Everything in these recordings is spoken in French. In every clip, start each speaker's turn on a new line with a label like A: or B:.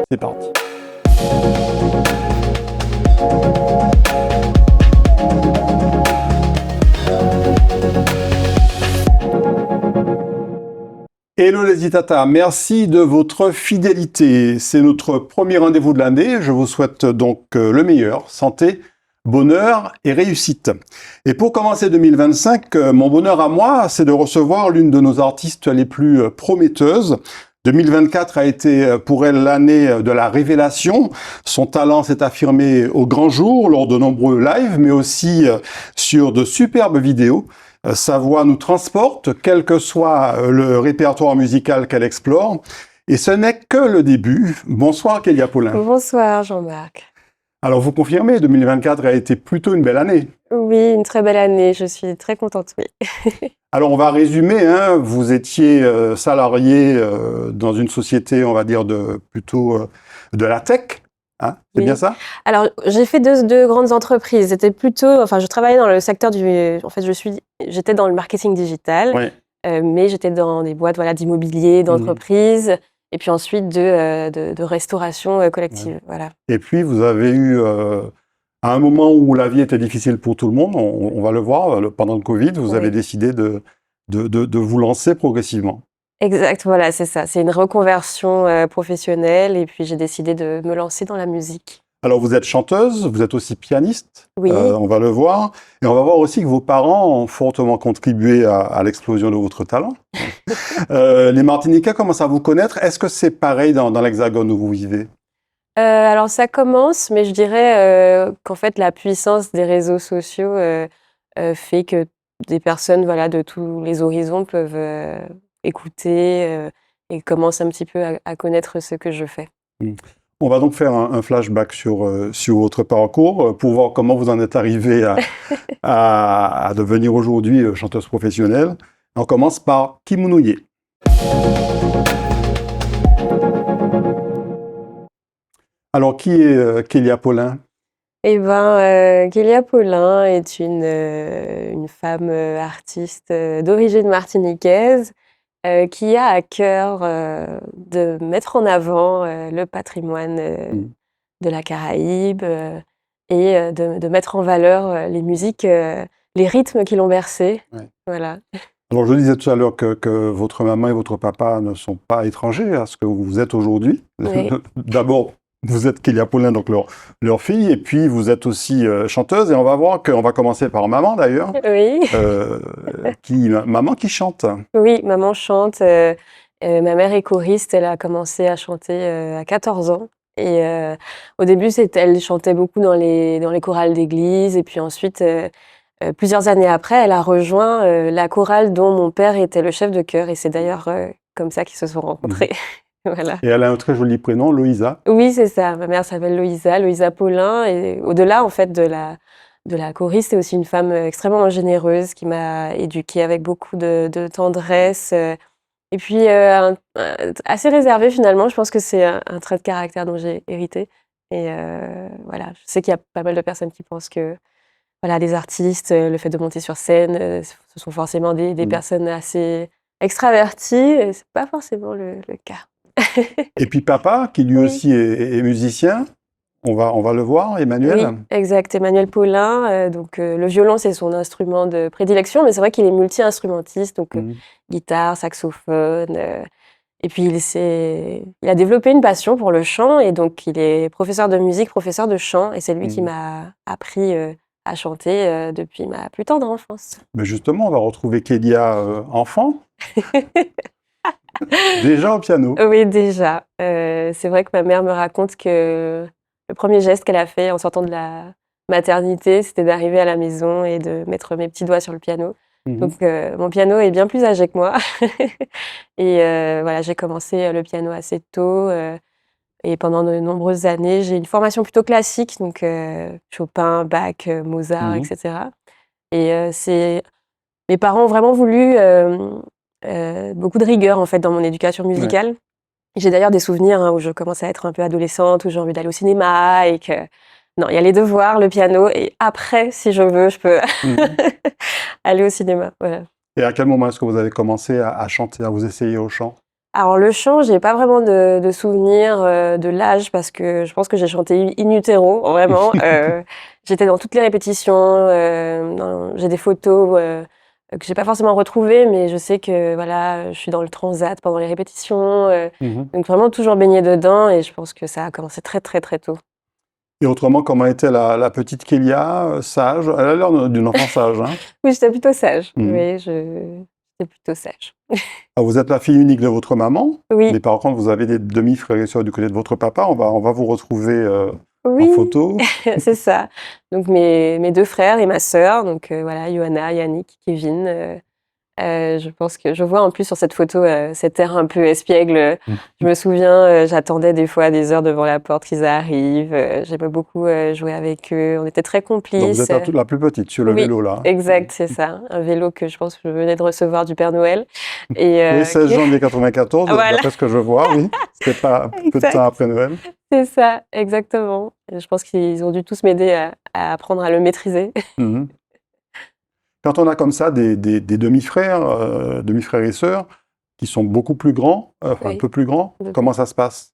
A: C'est parti. Hello les Zitata, merci de votre fidélité. C'est notre premier rendez-vous de l'année. Je vous souhaite donc le meilleur, santé, bonheur et réussite. Et pour commencer 2025, mon bonheur à moi, c'est de recevoir l'une de nos artistes les plus prometteuses. 2024 a été pour elle l'année de la révélation. Son talent s'est affirmé au grand jour lors de nombreux lives, mais aussi sur de superbes vidéos. Sa voix nous transporte, quel que soit le répertoire musical qu'elle explore. Et ce n'est que le début. Bonsoir Kélia Paulin.
B: Bonsoir Jean-Marc.
A: Alors vous confirmez, 2024 a été plutôt une belle année.
B: Oui, une très belle année, je suis très contente, oui.
A: Alors on va résumer, vous étiez salarié dans une société, on va dire, plutôt de la tech. C'est
B: oui.
A: Bien ça?
B: Alors, j'ai fait deux grandes entreprises. C'était plutôt, je travaillais dans le secteur j'étais dans le marketing digital,
A: oui.
B: Mais j'étais dans des boîtes, d'immobilier, d'entreprise, et puis ensuite de restauration collective,
A: Ouais.
B: voilà.
A: Et puis vous avez eu, à un moment où la vie était difficile pour tout le monde, on va le voir, pendant le Covid, vous avez décidé de vous lancer progressivement.
B: Exact, voilà, c'est ça. C'est une reconversion professionnelle, et puis j'ai décidé de me lancer dans la musique.
A: Alors vous êtes chanteuse, vous êtes aussi pianiste,
B: oui.
A: On va le voir. Et on va voir aussi que vos parents ont fortement contribué à l'explosion de votre talent. Les Martiniquais commencent à vous connaître. Est-ce que c'est pareil dans l'Hexagone où vous vivez?
B: Alors ça commence, mais je dirais qu'en fait la puissance des réseaux sociaux fait que des personnes de tous les horizons peuvent écouter et commencent un petit peu à connaître ce que je fais.
A: On va donc faire un flashback sur votre parcours pour voir comment vous en êtes arrivé à devenir aujourd'hui chanteuse professionnelle. On commence par Kimounouye. Alors, qui est Kélia Paulin?
B: Kélia Paulin est une femme artiste d'origine martiniquaise qui a à cœur de mettre en avant le patrimoine de la Caraïbe et de mettre en valeur les musiques, les rythmes qui l'ont bercée.
A: Ouais.
B: Voilà.
A: Alors, je disais tout à l'heure que votre maman et votre papa ne sont pas étrangers à ce que vous êtes aujourd'hui.
B: Oui.
A: D'abord, vous êtes Kélia Paulin, donc leur fille, et puis vous êtes aussi chanteuse, et on va voir qu'on va commencer par maman d'ailleurs.
B: Oui.
A: Maman qui chante.
B: Oui, maman chante. Ma mère est choriste, elle a commencé à chanter à 14 ans. Et au début, elle chantait beaucoup dans les chorales d'église, et puis ensuite, plusieurs années après, elle a rejoint la chorale dont mon père était le chef de chœur, et c'est d'ailleurs comme ça qu'ils se sont rencontrés. Voilà.
A: Et elle a un très joli prénom, Loïsa.
B: Oui, c'est ça. Ma mère s'appelle Loïsa Paulin. Et au-delà, en fait, de la choriste, c'est aussi une femme extrêmement généreuse qui m'a éduquée avec beaucoup de tendresse. Et puis, assez réservée, finalement. Je pense que c'est un trait de caractère dont j'ai hérité. Et voilà, je sais qu'il y a pas mal de personnes qui pensent que des artistes, le fait de monter sur scène, ce sont forcément des personnes assez extraverties. Et c'est pas forcément le cas.
A: Et puis papa, qui lui aussi est musicien, on va le voir, Emmanuel.
B: Oui, exact, Emmanuel Paulin. Le violon, c'est son instrument de prédilection, mais c'est vrai qu'il est multi-instrumentiste, donc guitare, saxophone. Et puis il a développé une passion pour le chant, et donc il est professeur de musique, professeur de chant, et c'est lui qui m'a appris à chanter depuis ma plus tendre enfance.
A: Mais justement, on va retrouver Kélia enfant. Déjà au piano.
B: Oui, déjà. C'est vrai que ma mère me raconte que le premier geste qu'elle a fait en sortant de la maternité, c'était d'arriver à la maison et de mettre mes petits doigts sur le piano. Donc mon piano est bien plus âgé que moi. Et j'ai commencé le piano assez tôt. Et pendant de nombreuses années, j'ai une formation plutôt classique, donc Chopin, Bach, Mozart, etc. Et mes parents ont vraiment voulu beaucoup de rigueur en fait dans mon éducation musicale. J'ai d'ailleurs des souvenirs où je commence à être un peu adolescente, où j'ai envie d'aller au cinéma, et que non, il y a les devoirs, le piano, et après, si je veux, je peux aller au cinéma. Voilà.
A: Et à quel moment est-ce que vous avez commencé à chanter, à vous essayer au chant?
B: Alors le chant, j'ai pas vraiment de souvenir de l'âge parce que je pense que j'ai chanté in utero, vraiment. J'étais dans toutes les répétitions. J'ai des photos que j'ai pas forcément retrouvées, mais je sais que voilà, je suis dans le transat pendant les répétitions.
A: Mhm.
B: Donc vraiment toujours baignée dedans et je pense que ça a commencé très très très tôt.
A: Et autrement, comment était la petite Kélia, sage? Elle a l'air d'une enfant sage, hein?
B: Oui, j'étais plutôt sage.
A: Mhm.
B: Oui, j'étais plutôt sage.
A: Ah, vous êtes la fille unique de votre maman, mais
B: Oui,
A: par contre, vous avez des demi-frères et sœurs du côté de votre papa. On va vous retrouver en
B: oui,
A: photo.
B: c'est ça. Donc mes deux frères et ma sœur, donc voilà, Johanna, Yannick, Kevin. Je pense que je vois en plus sur cette photo cet air un peu espiègle. Je me souviens, j'attendais des fois des heures devant la porte qu'ils arrivent. J'aimais beaucoup jouer avec eux. On était très
A: Donc vous
B: complices.
A: êtes la plus petite sur le
B: Oui,
A: vélo là.
B: exact, c'est ça. Un vélo que je pense que je venais de recevoir du Père Noël. Et
A: Oui, 16 janvier 94,
B: voilà,
A: d'après ce que je vois, oui. C'était pas peu de temps
B: exact.
A: après Noël.
B: C'est ça, exactement. Et je pense qu'ils ont dû tous m'aider à apprendre à le maîtriser.
A: Mhm. Quand on a comme ça des demi-frères, demi-frères et sœurs, qui sont beaucoup plus grands, enfin un
B: Oui.
A: peu plus grands, comment ça se passe?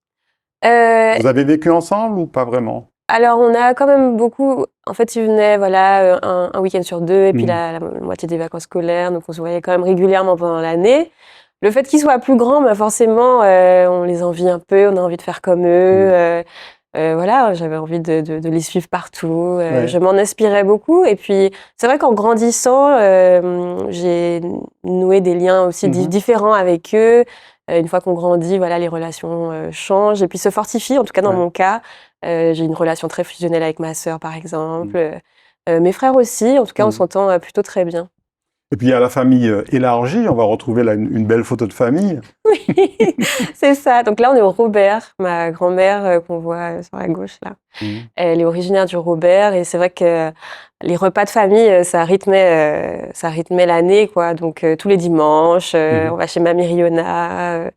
B: Euh,
A: Vous avez vécu ensemble ou pas vraiment?
B: Alors, on a quand même beaucoup. En fait, ils venaient, voilà, un week-end sur deux, et puis
A: Mhm.
B: la moitié des vacances scolaires. Donc, on se voyait quand même régulièrement pendant l'année. Le fait qu'ils soient plus grands, bah, forcément, on les envie un peu, on a envie de faire comme eux.
A: Mhm.
B: Voilà, j'avais envie de les suivre partout.
A: Ouais.
B: Je m'en inspirais beaucoup. Et puis, c'est vrai qu'en grandissant, j'ai noué des liens aussi
A: Mhm.
B: différents avec eux. Une fois qu'on grandit, voilà, les relations changent et puis se fortifient. En tout cas, dans
A: Ouais.
B: mon cas, j'ai une relation très fusionnelle avec ma sœur, par
A: Mhm.
B: exemple. Mes frères aussi. En tout cas, on
A: Mhm.
B: s'entend plutôt très bien.
A: Et puis il y a la famille élargie, on va retrouver là une belle photo de famille.
B: Oui, c'est ça. Donc là, on est au Robert, ma grand-mère qu'on voit sur la gauche là.
A: Mhm.
B: Elle est originaire du Robert et c'est vrai que les repas de famille, ça rythmait l'année, quoi. Donc tous les dimanches, on
A: Mhm.
B: va chez Mamie Riona.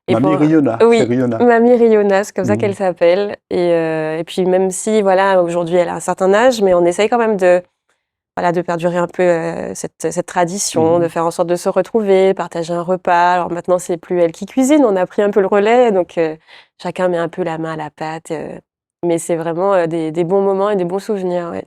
B: Et
A: Mamie
B: pour...
A: Riona, c'est
B: Oui,
A: Riona.
B: Mamie Riona, c'est comme ça qu'elle
A: Mhm.
B: s'appelle. Et puis même si, voilà, aujourd'hui elle a un certain âge, mais on essaye quand même voilà, de perdurer un peu cette tradition, de
A: Mhm.
B: faire en sorte de se retrouver, partager un repas. Alors maintenant, c'est plus elle qui cuisine, on a pris un peu le relais, donc chacun met un peu la main à la pâte. Mais c'est vraiment des bons moments et des bons souvenirs, ouais.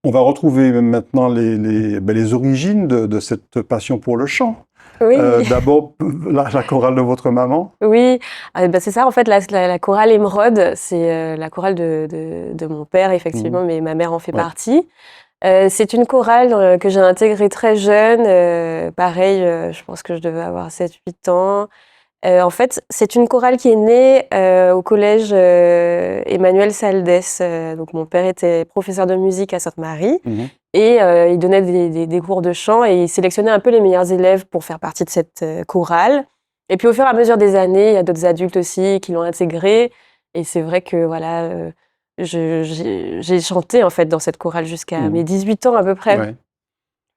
A: On va retrouver maintenant les origines de cette passion pour le chant.
B: Oui,
A: D'abord, la chorale de votre maman.
B: oui, bah, c'est ça en fait, la chorale Émeraude, c'est la chorale de mon père,
A: Mhm.
B: effectivement, mais ma mère en fait
A: Ouais.
B: partie. C'est une chorale que j'ai intégrée très jeune, pareil, je pense que je devais avoir 7 8 ans. En fait, c'est une chorale qui est née au collège Emmanuel Saldès. Donc, mon père était professeur de musique à Sainte-Marie
A: Mhm.
B: et il donnait des cours de chant et il sélectionnait un peu les meilleurs élèves pour faire partie de cette chorale. Et puis, au fur et à mesure des années, il y a d'autres adultes aussi qui l'ont intégrée. Et c'est vrai que voilà, j'ai chanté en fait dans cette chorale jusqu'à mes
A: Mhm.
B: 18 ans à peu près.
A: Ouais.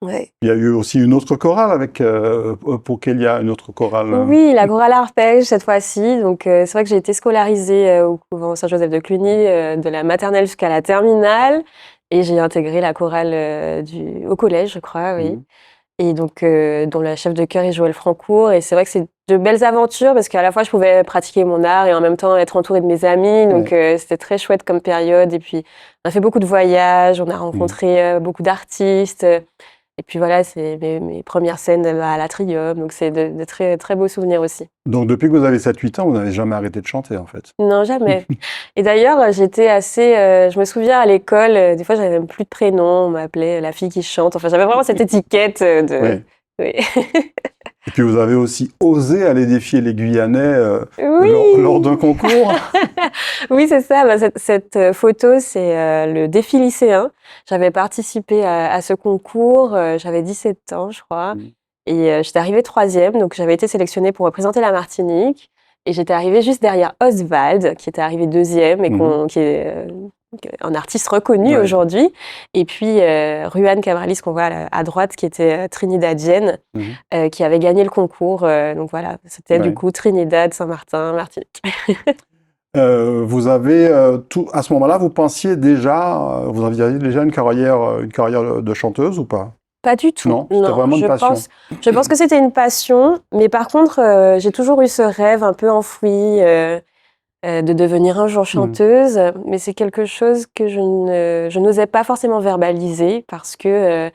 B: Ouais.
A: Il y a eu aussi une autre chorale avec pour Kélia, une autre chorale.
B: Oui, la chorale arpège cette fois-ci. Donc c'est vrai que j'ai été scolarisée au couvent Saint-Joseph de Cluny de la maternelle jusqu'à la terminale et j'ai intégré la chorale au collège, je crois, oui.
A: Mhm.
B: Et donc dont la chef de chœur est Joël Francourt et c'est vrai que c'est de belles aventures parce qu'à la fois je pouvais pratiquer mon art et en même temps être entourée de mes amis. Donc
A: Ouais.
B: c'était très chouette comme période et puis on a fait beaucoup de voyages, on a
A: Mhm.
B: rencontré beaucoup d'artistes. Et puis voilà, c'est mes premières scènes à l'Atrium, donc c'est de très, très beaux souvenirs aussi.
A: Donc depuis que vous avez 7 8 ans, vous n'avez jamais arrêté de chanter en fait.
B: Non, jamais. Et d'ailleurs, j'étais assez. Je me souviens à l'école, des fois, j'avais même plus de prénom, on m'appelait la fille qui chante. Enfin, j'avais vraiment cette étiquette de.
A: Oui.
B: Oui.
A: Et puis vous avez aussi osé aller défier les Guyanais lors d'un
B: Oui,
A: concours.
B: oui, c'est ça. Bah, cette photo, c'est le défi lycéen. J'avais participé à ce concours, j'avais 17 ans, je crois.
A: Mhm.
B: Et j'étais arrivée troisième, donc j'avais été sélectionnée pour représenter la Martinique. Et j'étais arrivée juste derrière Oswald, qui était arrivé deuxième et
A: Mhm.
B: qui est un artiste reconnu
A: Ouais.
B: aujourd'hui. Et puis Ruan Cabralis, qu'on voit à droite, qui était trinidadienne,
A: Mhm.
B: qui avait gagné le concours. Donc voilà, c'était du
A: Ouais.
B: coup Trinidad, Saint-Martin, Martinique.
A: Vous avez tout à ce moment-là, vous pensiez déjà, vous aviez déjà une carrière de chanteuse ou pas?
B: Pas du tout.
A: Non, c'était vraiment une passion.
B: Je pense que c'était une passion, mais par contre, j'ai toujours eu ce rêve un peu enfoui de devenir un jour chanteuse, mais c'est quelque chose que je n'osais pas forcément verbaliser parce que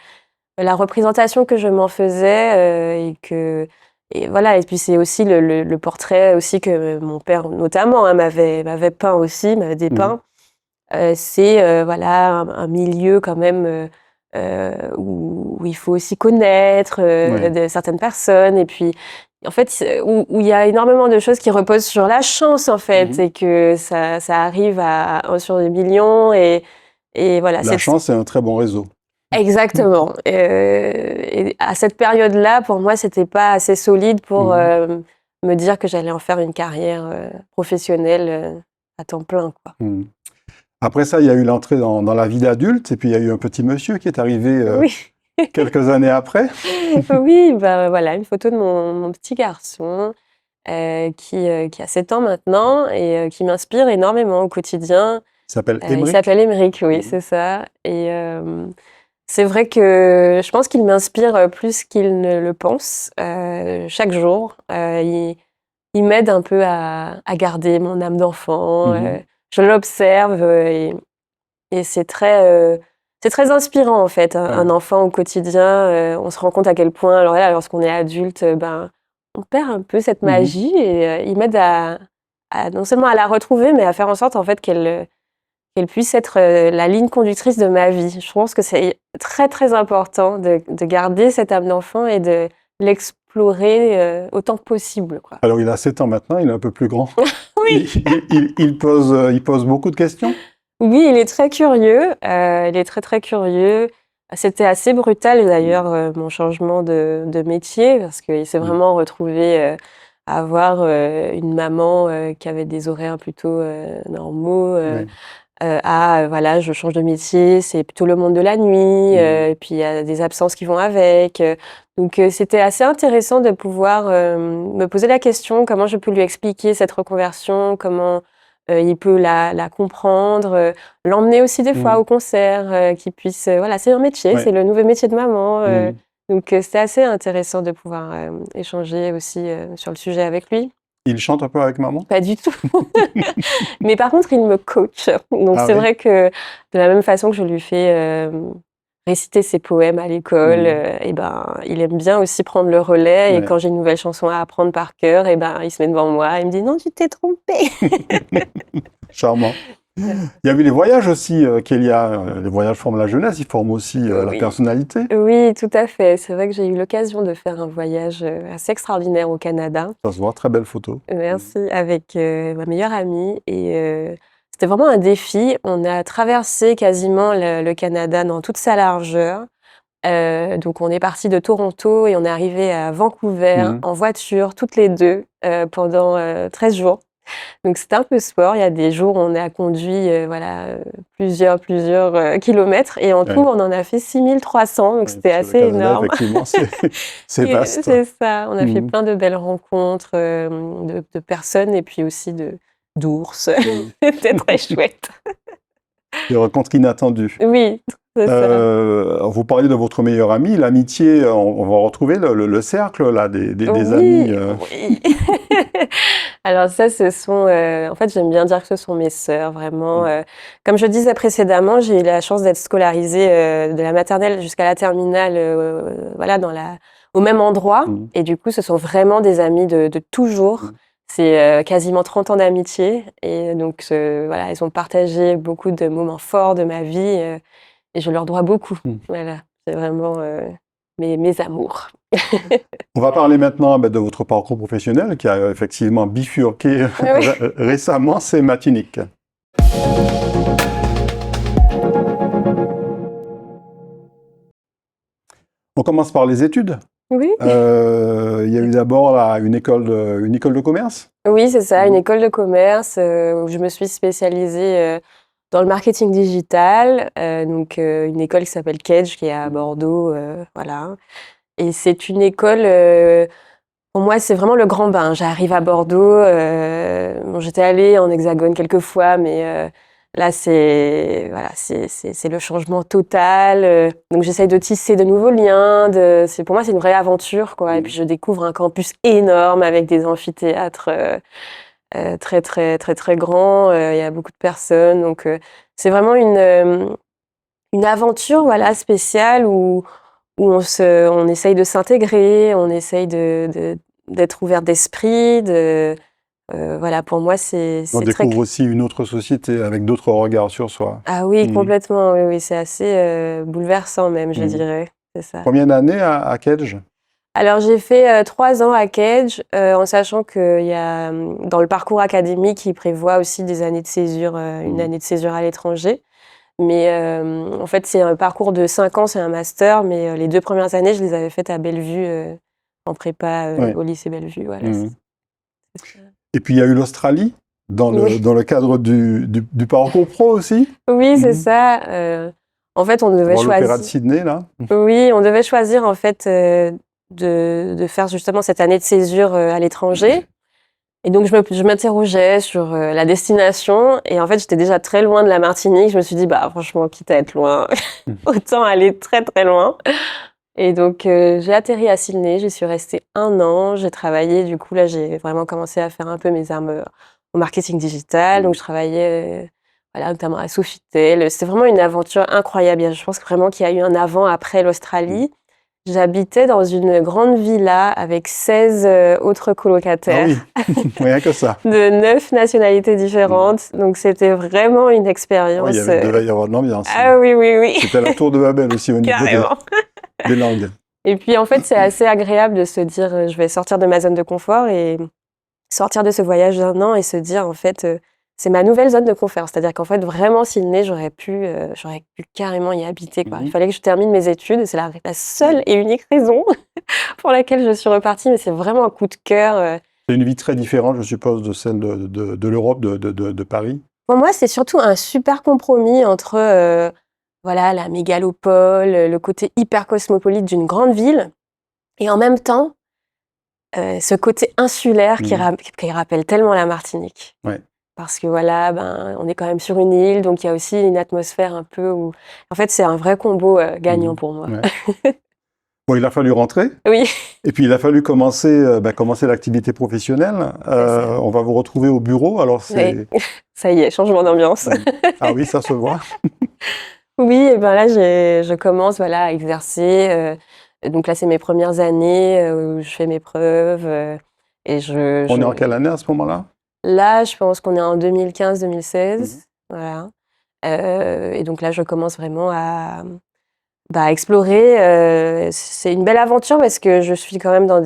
B: la représentation que je m'en faisais et voilà, et puis c'est aussi le portrait aussi que mon père notamment m'avait peint aussi, m'avait dépeint. C'est voilà un milieu quand même où il faut aussi connaître certaines personnes, et puis en fait où il y a énormément de choses qui reposent sur la chance en fait, et que ça arrive à 1 sur des millions, et voilà.
A: La chance, c'est un très bon réseau.
B: Exactement. Et à cette période-là, pour moi, c'était pas assez solide pour me dire que j'allais en faire une carrière professionnelle à temps plein, quoi.
A: Après ça, il y a eu l'entrée dans la vie d'adulte, et puis il y a eu un petit monsieur qui est arrivé quelques années après.
B: Oui, bah, voilà, une photo de mon petit garçon qui a 7 ans maintenant, et qui m'inspire énormément au quotidien.
A: Il s'appelle
B: Il
A: Émeric.
B: s'appelle Émeric, oui, c'est ça. Et c'est vrai que je pense qu'il m'inspire plus qu'il ne le pense chaque jour. Il m'aide un peu à garder mon âme d'enfant. Je l'observe et c'est très inspirant en fait. Un enfant au quotidien, on se rend compte à quel point, alors là, lorsqu'on est adulte, on perd un peu cette magie, et il m'aide à non seulement à la retrouver, mais à faire en sorte en fait qu'elle puisse être la ligne conductrice de ma vie. Je pense que c'est très, très important de garder cette âme d'enfant et de l'explorer autant que possible, quoi.
A: Alors, il a 7 ans maintenant, il est un peu plus grand.
B: Oui.
A: Il pose beaucoup de questions?
B: Oui, il est très curieux. Il est très, très curieux. C'était assez brutal, d'ailleurs, mon changement de métier, parce qu'il s'est vraiment retrouvé à avoir une maman qui avait des horaires plutôt normaux. Voilà, je change de métier, c'est plutôt le monde de la nuit, et puis il y a des absences qui vont avec. Donc c'était assez intéressant de pouvoir me poser la question, comment je peux lui expliquer cette reconversion, comment il peut la comprendre, l'emmener aussi des fois au concert, qu'il puisse... voilà, c'est un métier, c'est le nouveau métier de maman. Donc c'était assez intéressant de pouvoir échanger aussi sur le sujet avec lui.
A: Il chante un peu avec maman?
B: Pas du tout. Mais par contre, il me coach. Donc c'est vrai que de la même façon que je lui fais réciter ses poèmes à l'école, et ben, il aime bien aussi prendre le relais. Et quand j'ai une nouvelle chanson à apprendre par cœur, et ben, il se met devant moi et il me dit « Non, tu t'es trompée !»
A: Charmant. Il y a eu les voyages aussi, Kélia. Les voyages forment la jeunesse, ils forment aussi la personnalité.
B: Oui, tout à fait. C'est vrai que j'ai eu l'occasion de faire un voyage assez extraordinaire au Canada.
A: Ça se voit, très belle photo.
B: Merci, avec ma meilleure amie. Et c'était vraiment un défi. On a traversé quasiment le Canada dans toute sa largeur. Donc on est parti de Toronto et on est arrivé à Vancouver en voiture, toutes les deux, pendant 13 jours. Donc c'était un peu sport. Il y a des jours où on a conduit plusieurs kilomètres, et en tout on en a fait 6300, donc c'était assez énorme.
A: Effectivement, c'est vaste.
B: C'est ça, on a fait plein de belles rencontres de personnes, et puis aussi d'ours. C'était très chouette.
A: Des rencontres inattendues.
B: Oui, c'est ça.
A: Vous parliez de votre meilleure amie, l'amitié, on va retrouver le cercle là, des amis.
B: Oui. Alors ça, ce sont... en fait, j'aime bien dire que ce sont mes sœurs, vraiment. Comme je disais précédemment, j'ai eu la chance d'être scolarisée de la maternelle jusqu'à la terminale, voilà, au même endroit. Et du coup, ce sont vraiment des amies de toujours. C'est quasiment 30 ans d'amitié. Et donc, voilà, elles ont partagé beaucoup de moments forts de ma vie. Et je leur dois beaucoup. Voilà, c'est vraiment mes amours.
A: On va parler maintenant de votre parcours professionnel qui a effectivement bifurqué récemment, c'est Matinique. On commence par les études.
B: Oui.
A: Il y a eu d'abord une école de commerce.
B: Oui, c'est ça, une école de commerce où je me suis spécialisée dans le marketing digital. Donc une école qui s'appelle Kedge, qui est à Bordeaux, voilà. Et c'est une école, pour moi, c'est vraiment le grand bain. J'arrive à Bordeaux, bon, j'étais allée en Hexagone quelques fois, mais Là, c'est le changement total. Donc, j'essaye de tisser de nouveaux liens. Pour moi, c'est une vraie aventure, quoi. Et puis, je découvre un campus énorme avec des amphithéâtres très, très, très, très grands. Il y a beaucoup de personnes. Donc, c'est vraiment une aventure, voilà, spéciale où on essaye de s'intégrer, on essaye d'être ouvert d'esprit. Voilà, pour moi, c'est
A: On
B: très...
A: découvre aussi une autre société avec d'autres regards sur soi.
B: Ah oui, complètement, oui, oui, c'est assez bouleversant même, je
A: Mmh.
B: dirais, c'est ça.
A: Combien d'années à Kedge?
B: Alors j'ai fait 3 ans à Kedge, en sachant qu'il y a, dans le parcours académique, il prévoit aussi des années de césure, une année de césure à l'étranger. Mais en fait, c'est un parcours de 5 ans, c'est un master, mais les 2 premières années, je les avais faites à Bellevue, en prépa,
A: Ouais.
B: au lycée Bellevue, voilà. C'est ça.
A: Et puis il y a eu l'Australie dans
B: Oui.
A: le cadre du parcours pro aussi.
B: Oui, c'est ça. En fait, on devait
A: Voir l'Opéra de
B: choisir.
A: Sydney, là.
B: Oui, on devait choisir en fait de faire justement cette année de césure à l'étranger. Et donc je m'interrogeais sur la destination et en fait j'étais déjà très loin de la Martinique. Je me suis dit bah franchement quitte à être loin, autant aller très très loin. Et donc j'ai atterri à Sydney. J'y suis restée 1 an. J'ai travaillé du coup là j'ai vraiment commencé à faire un peu mes armes au marketing digital. Donc je travaillais voilà notamment à Sofitel. C'était vraiment une aventure incroyable. Je pense vraiment qu'il y a eu un avant après l'Australie. J'habitais dans une grande villa avec 16 autres colocataires.
A: Ah oui, rien que ça.
B: De 9 nationalités différentes. Donc, c'était vraiment une expérience.
A: Oui, il devait y avoir de l'ambiance.
B: Ah oui, oui, oui.
A: C'était la tour de Babel aussi au niveau
B: Carrément.
A: des langues.
B: Et puis, en fait, c'est assez agréable de se dire, je vais sortir de ma zone de confort et sortir de ce voyage d'1 an et se dire, en fait, c'est ma nouvelle zone de confort. C'est-à-dire qu'en fait, vraiment, Sydney, j'aurais pu carrément y habiter, quoi. Il fallait que je termine mes études et c'est la seule et unique raison pour laquelle je suis repartie. Mais c'est vraiment un coup de cœur.
A: C'est une vie très différente, je suppose, de celle de l'Europe, de Paris.
B: Pour moi, c'est surtout un super compromis entre voilà, la mégalopole, le côté hyper cosmopolite d'une grande ville, et en même temps, ce côté insulaire qui rappelle tellement la Martinique.
A: Ouais.
B: Parce que voilà, on est quand même sur une île, donc il y a aussi une atmosphère un peu où... En fait, c'est un vrai combo gagnant pour moi.
A: Ouais. Bon, il a fallu rentrer.
B: Oui.
A: Et puis, il a fallu commencer l'activité professionnelle. On va vous retrouver au bureau. Alors, c'est...
B: Oui. Ça y est, changement d'ambiance.
A: Ah oui, ça se voit.
B: Oui, et ben là, je commence voilà, à exercer. Donc là, c'est mes premières années où je fais mes preuves. Et
A: On est en quelle année à ce moment-là?
B: Là, je pense qu'on est en 2015-2016. Voilà. Et donc là, je commence vraiment à explorer. C'est une belle aventure parce que je suis quand même dans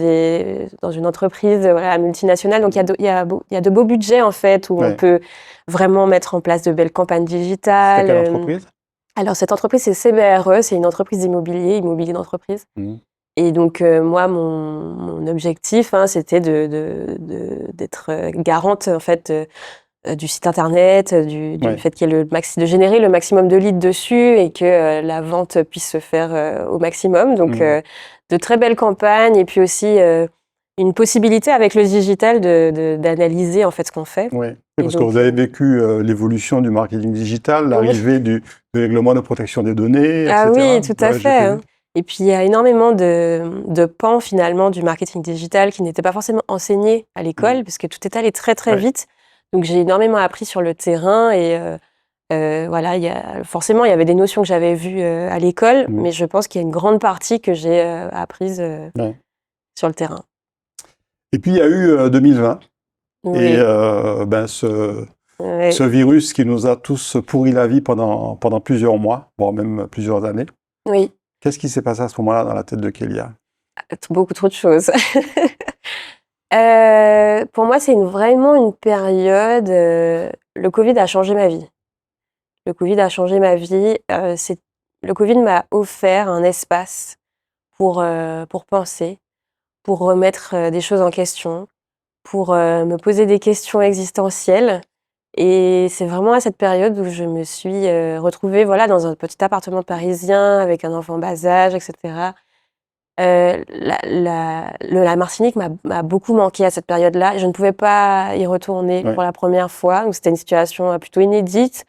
B: une entreprise voilà, multinationale. Donc il y a de beaux budgets en fait où on peut vraiment mettre en place de belles campagnes digitales.
A: C'est quelle entreprise?
B: Alors cette entreprise, c'est CBRE, c'est une entreprise immobilier d'entreprise. Et donc moi, mon objectif, c'était d'être garante en fait du site internet, du fait qu'il y ait de générer le maximum de leads dessus et que la vente puisse se faire au maximum. Donc de très belles campagnes et puis aussi une possibilité avec le digital d'analyser en fait ce qu'on fait.
A: Oui, parce que vous avez vécu l'évolution du marketing digital, l'arrivée du règlement de protection des données, etc.
B: Ah oui, tout à fait. Et puis, il y a énormément de pans, finalement, du marketing digital qui n'étaient pas forcément enseignés à l'école, parce que tout est allé très, très vite. Donc, j'ai énormément appris sur le terrain et voilà, forcément, il y avait des notions que j'avais vues à l'école, mais je pense qu'il y a une grande partie que j'ai apprise sur le terrain.
A: Et puis, il y a eu 2020.
B: Oui.
A: Et ce virus qui nous a tous pourri la vie pendant plusieurs mois, voire même plusieurs années.
B: Oui.
A: Qu'est-ce qui s'est passé à ce moment-là dans la tête de Kélia?
B: Beaucoup trop de choses. Pour moi, c'est vraiment une période... le Covid a changé ma vie. Le Covid a changé ma vie. Le Covid m'a offert un espace pour penser, pour remettre des choses en question, pour me poser des questions existentielles. Et c'est vraiment à cette période où je me suis retrouvée voilà, dans un petit appartement parisien avec un enfant bas âge, etc. La Martinique m'a beaucoup manqué à cette période-là. Je ne pouvais pas y retourner pour la première fois. Donc c'était une situation plutôt inédite.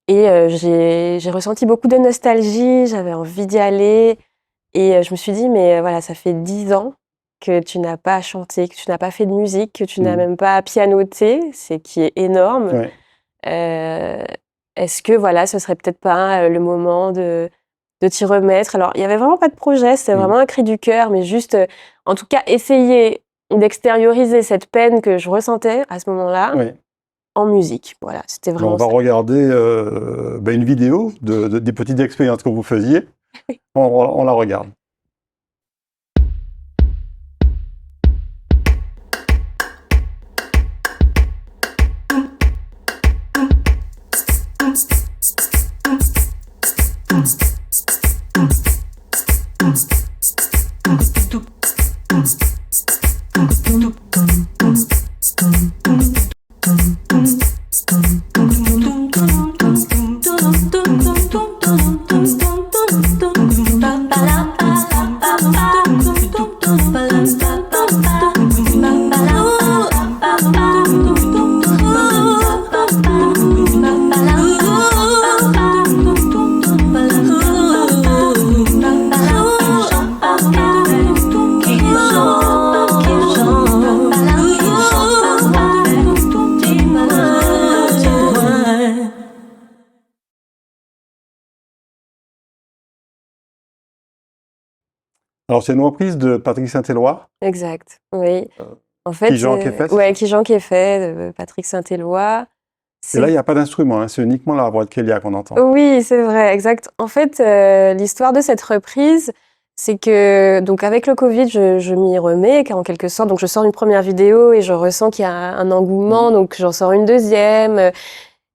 B: Et j'ai ressenti beaucoup de nostalgie, j'avais envie d'y aller. Et je me suis dit, mais voilà, ça fait 10 ans que tu n'as pas chanté, que tu n'as pas fait de musique, que tu n'as même pas pianoté, c'est qui est énorme.
A: Ouais.
B: Est-ce que voilà, ce serait peut-être pas le moment de t'y remettre? Alors, il y avait vraiment pas de projet, c'était vraiment un cri du cœur, mais juste, en tout cas, essayer d'extérioriser cette peine que je ressentais à ce moment-là
A: Ouais.
B: en musique. Voilà, c'était
A: On
B: vraiment
A: va
B: ça.
A: regarder une vidéo des petites expériences que vous faisiez. On la regarde. Alors, c'est une reprise de Patrick Saint-Éloi,
B: Exact, oui. En fait,
A: Qui Jean qui est fait,
B: ouais, Qui Jean qui est fait, de Patrick Saint-Éloi.
A: et là, il n'y a pas d'instrument, hein, c'est uniquement la voix de Kélia qu'on entend.
B: Oui, c'est vrai, exact. En fait, l'histoire de cette reprise, c'est que donc avec le Covid, je m'y remets en quelque sorte. Donc je sors une première vidéo et je ressens qu'il y a un engouement, donc j'en sors une deuxième.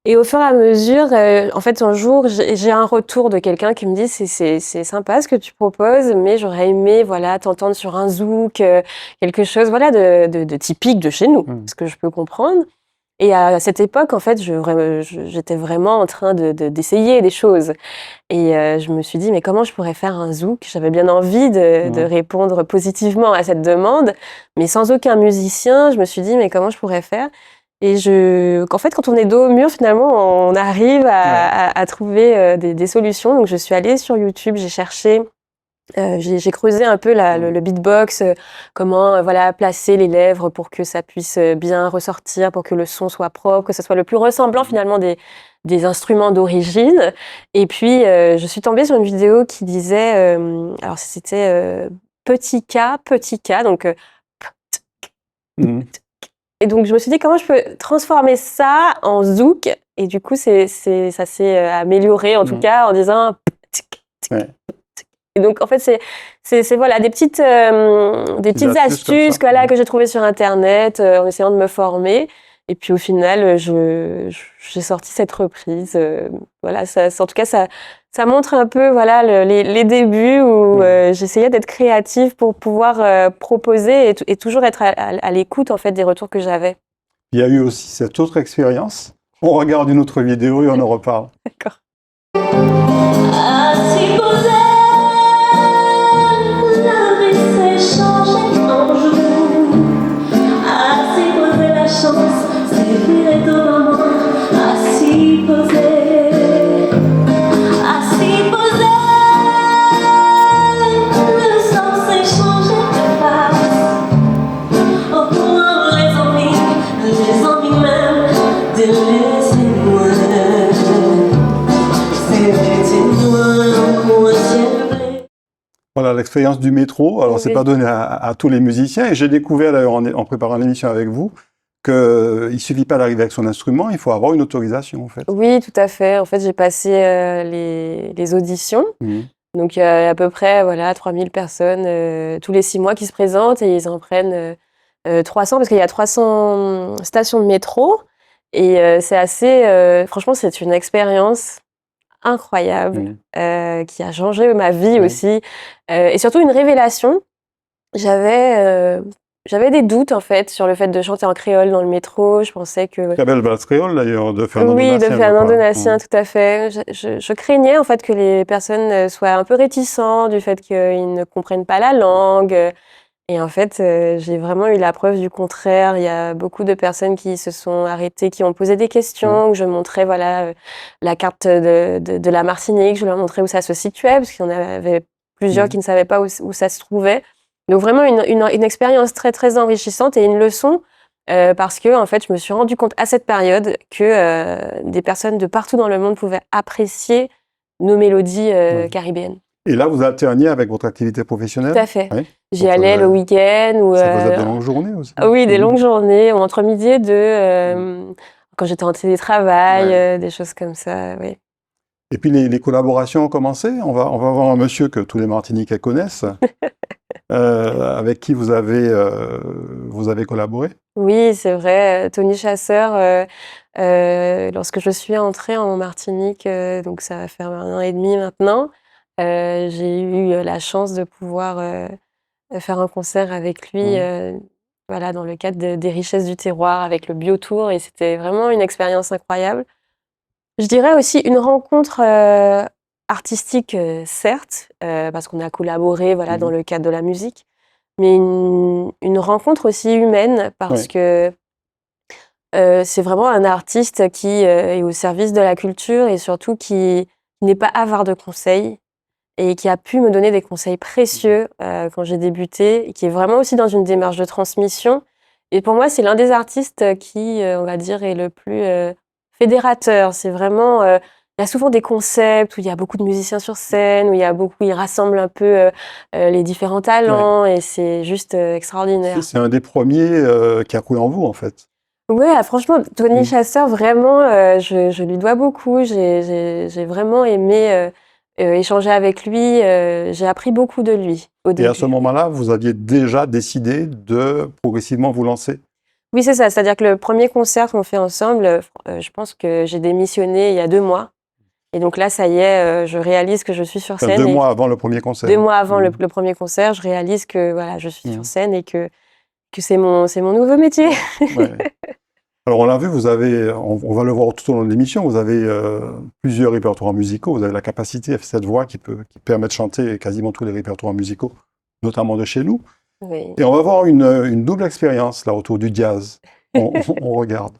B: Et au fur et à mesure, en fait, un jour, j'ai un retour de quelqu'un qui me dit c'est sympa ce que tu proposes, mais j'aurais aimé voilà t'entendre sur un zouk, quelque chose voilà de typique de chez nous, ce que je peux comprendre. Et à cette époque, en fait, j'étais vraiment en train d'essayer des choses. Et je me suis dit, mais comment je pourrais faire un zouk? J'avais bien envie de répondre positivement à cette demande, mais sans aucun musicien. Je me suis dit, mais comment je pourrais faire? Et qu'en fait, quand on est dos au mur, finalement, on arrive à trouver des solutions. Donc, je suis allée sur YouTube, j'ai cherché. J'ai creusé un peu le beatbox, comment voilà placer les lèvres pour que ça puisse bien ressortir, pour que le son soit propre, que ça soit le plus ressemblant finalement des instruments d'origine. Et puis je suis tombée sur une vidéo qui disait, alors c'était petit K, donc et donc je me suis dit comment je peux transformer ça en zouk. Et du coup ça s'est amélioré en tout cas en disant et donc en fait c'est voilà des petites astuces voilà que j'ai trouvées sur internet en essayant de me former. Et puis au final j'ai sorti cette reprise. Voilà, en tout cas ça montre un peu voilà les débuts où j'essayais d'être créative pour pouvoir proposer et toujours être à l'écoute en fait des retours que j'avais.
A: Il y a eu aussi cette autre expérience. On regarde une autre vidéo et on en reparle.
B: D'accord.
A: Voilà l'expérience du métro. Alors, c'est pas donné à tous les musiciens. Et j'ai découvert d'ailleurs en préparant l'émission avec vous qu'il ne suffit pas d'arriver avec son instrument, il faut avoir une autorisation en fait.
B: Oui, tout à fait. En fait, j'ai passé les auditions. Donc, il y a à peu près voilà, 3000 personnes tous les 6 mois qui se présentent et ils en prennent 300 parce qu'il y a 300 stations de métro. Et c'est assez... franchement, c'est une expérience incroyable qui a changé ma vie aussi. Et surtout une révélation. J'avais des doutes en fait sur le fait de chanter en créole dans le métro. Je pensais que...
A: Très belle base créole d'ailleurs de Fernando
B: Oui,
A: Nassien.
B: de Fernando Nassien, tout à fait. Je craignais en fait que les personnes soient un peu réticentes du fait qu'ils ne comprennent pas la langue. Et en fait, j'ai vraiment eu la preuve du contraire. Il y a beaucoup de personnes qui se sont arrêtées, qui ont posé des questions, où je montrais voilà, la carte de la Martinique, je leur montrais où ça se situait, parce qu'il y en avait plusieurs qui ne savaient pas où ça se trouvait. Donc vraiment une expérience très, très enrichissante et une leçon, parce que en fait, je me suis rendu compte à cette période que des personnes de partout dans le monde pouvaient apprécier nos mélodies caribéennes.
A: Et là, vous alterniez avec votre activité
B: Tout
A: professionnelle?
B: à fait.
A: Oui.
B: J'y allais le week-end ou
A: Ça faisait de longues journées aussi?
B: oui, des longues journées, ou entre midi et deux, quand j'étais en télétravail, des choses comme ça, oui.
A: Et puis les collaborations ont commencé. On va voir un monsieur que tous les Martiniquais connaissent, avec qui vous avez collaboré.
B: Oui, c'est vrai, Tony Chasseur, lorsque je suis entrée en Martinique, donc ça va faire 1 an et demi maintenant, j'ai eu la chance de pouvoir faire un concert avec lui, voilà, dans le cadre des Richesses du terroir avec le Biotour, et c'était vraiment une expérience incroyable. Je dirais aussi une rencontre artistique, certes, parce qu'on a collaboré voilà, dans le cadre de la musique, mais une rencontre aussi humaine, parce que c'est vraiment un artiste qui est au service de la culture et surtout qui n'est pas avare de conseils, et qui a pu me donner des conseils précieux quand j'ai débuté, et qui est vraiment aussi dans une démarche de transmission. Et pour moi, c'est l'un des artistes qui, on va dire, est le plus fédérateur. C'est vraiment, il y a souvent des concepts où il y a beaucoup de musiciens sur scène, où il rassemble un peu les différents talents, et c'est juste extraordinaire.
A: C'est un des premiers qui a cru en vous, en fait.
B: Ouais, franchement, Tony Chasseur, vraiment, je lui dois beaucoup. J'ai vraiment aimé échanger avec lui. J'ai appris beaucoup de lui au début.
A: Et à ce moment-là, vous aviez déjà décidé de progressivement vous lancer?
B: Oui, c'est ça. C'est-à-dire que le premier concert qu'on fait ensemble, je pense que j'ai démissionné il y a 2 mois. Et donc là, ça y est, je réalise que je suis sur scène.
A: 2 mois avant le premier concert.
B: 2 mois avant le premier concert, je réalise que voilà, je suis sur scène et que c'est mon nouveau métier.
A: Alors on l'a vu, vous avez, on va le voir tout au long de l'émission, vous avez plusieurs répertoires musicaux, vous avez la capacité, cette voix qui permet de chanter quasiment tous les répertoires musicaux, notamment de chez nous.
B: Oui.
A: Et on va voir une double expérience là autour du jazz. On regarde.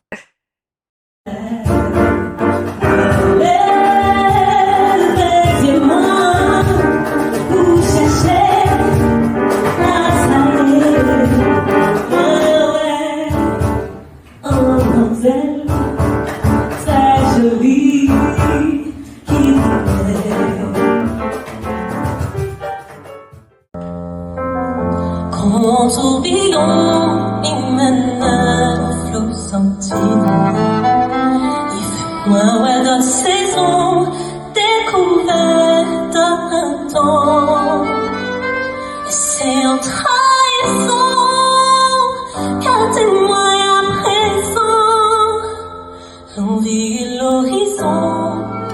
C: Como un tourbillon, il mène un flot sentiment. Il fait moins ouais de saison, découverte d'un printemps. Et c'est en trahison qu'un témoin à présent. L'envie et l'horizon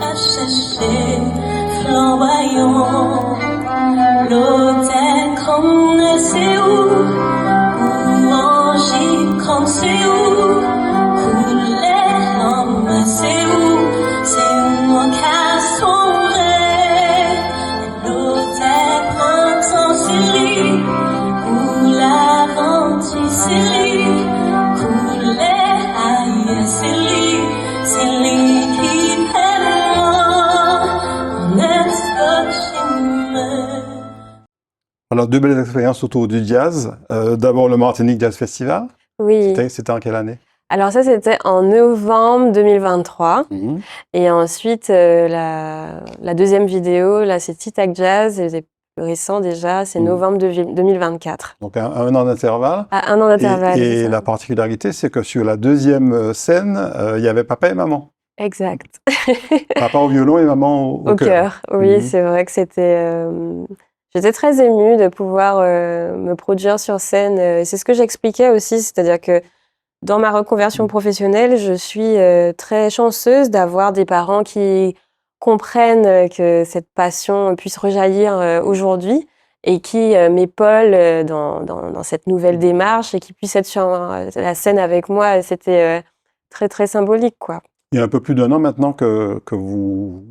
C: à chercher flamboyant. L'hôtel comme c'est où Angie comme c'est où couler l'homme c'est où mon cas sombré. L'hôtel printemps c'est lui où l'aventure c'est lui couler aïe c'est lui qui fait moi on est scotché.
A: Alors, deux belles expériences autour du jazz. D'abord, le Martinique Jazz Festival.
B: Oui.
A: C'était en quelle année?
B: Alors ça, c'était en novembre 2023. Et ensuite, la deuxième vidéo, là, c'est Tic-Tac Jazz. C'est plus récent déjà, c'est novembre 2024.
A: Donc, un an d'intervalle.
B: À 1 an d'intervalle.
A: Et la particularité, c'est que sur la deuxième scène, il y avait papa et maman.
B: Exact.
A: Papa au violon et maman au cœur.
B: Oui, c'est vrai que c'était... J'étais très émue de pouvoir me produire sur scène. C'est ce que j'expliquais aussi, c'est-à-dire que dans ma reconversion professionnelle, je suis très chanceuse d'avoir des parents qui comprennent que cette passion puisse rejaillir aujourd'hui, et qui m'épaulent dans cette nouvelle démarche, et qui puissent être sur la scène avec moi. C'était très, très symbolique, quoi.
A: Il y a un peu plus d'1 an maintenant que vous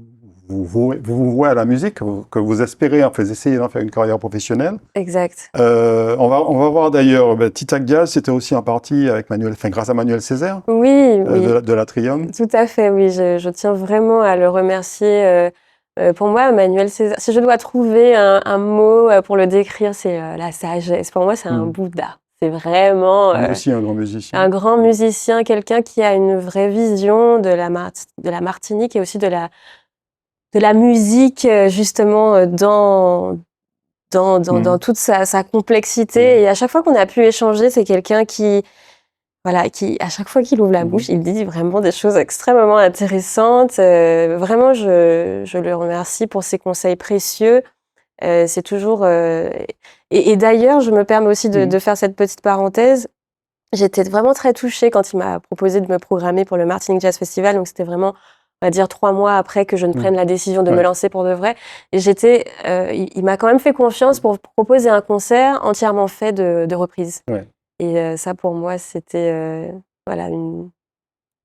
A: vous vouez à la musique, que vous espérez, en fait, essayer d'en faire une carrière professionnelle.
B: Exact.
A: On va voir d'ailleurs, Tita Gdial, c'était aussi en partie avec grâce à Manuel Césaire,
B: Oui, oui.
A: de la Trium.
B: Tout à fait, oui. Je tiens vraiment à le remercier. Pour moi, Manuel Césaire, si je dois trouver un mot pour le décrire, c'est la sagesse. Pour moi, c'est un Bouddha. C'est vraiment
A: Lui aussi un grand musicien.
B: un grand musicien, quelqu'un qui a une vraie vision de la Martinique et aussi de la musique, justement, dans toute sa complexité. Et à chaque fois qu'on a pu échanger, c'est quelqu'un qui, à chaque fois qu'il ouvre la bouche, il dit vraiment des choses extrêmement intéressantes. Vraiment, je le remercie pour ses conseils précieux. C'est toujours... Et d'ailleurs, je me permets aussi de faire cette petite parenthèse. J'étais vraiment très touchée quand il m'a proposé de me programmer pour le Martinique Jazz Festival. Donc, c'était vraiment, on va dire, 3 mois après que je ne prenne la décision de me lancer pour de vrai. Et il m'a quand même fait confiance pour proposer un concert entièrement fait de reprises.
A: Ouais.
B: Et ça, pour moi, c'était une